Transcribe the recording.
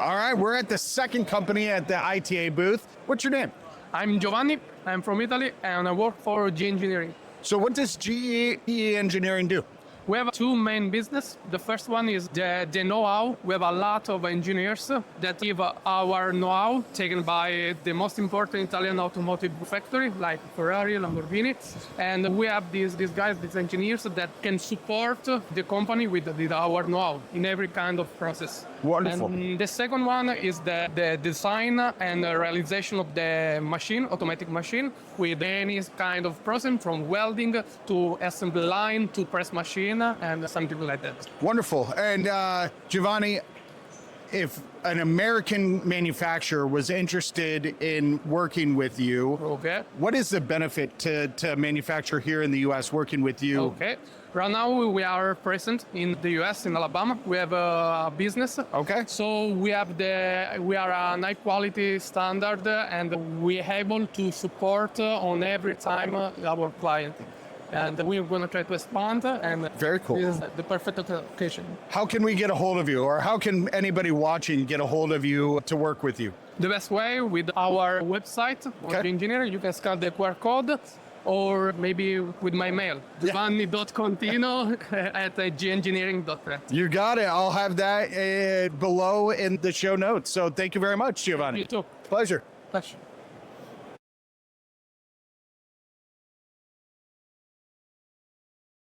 All right, we're at the second company at the ITA booth. What's your name? I'm Giovanni, I'm from Italy, and I work for G.ENGINEERING. So what does GE Engineering do? We have two main business. The first one is the know-how. We have a lot of engineers that give our know-how taken by the most important Italian automotive factory like Ferrari, Lamborghini. And we have these guys, these engineers that can support the company with our know-how in every kind of process. Wonderful. And the second one is the design and realization of the machine, automatic machine, with any kind of process from welding to assembly line to press machine and something like that. Wonderful. And Giovanni, if an American manufacturer was interested in working with you, Okay. what is the benefit to manufacture here in the U.S. working with you? Okay. Right now we are present in the US, in Alabama. We have a business. Okay. So we are a high quality standard, and we are able to support on every time our client. And we're going to try to expand, and Very cool. this is the perfect occasion. How can we get a hold of you, or how can anybody watching get a hold of you to work with you? The best way with our website, Okay. Engineer, you can scan the QR code, or maybe with my mail, giovanni.contino@gengineering.net. You got it. I'll have that below in the show notes. So thank you very much, Giovanni. You too. Pleasure. Pleasure.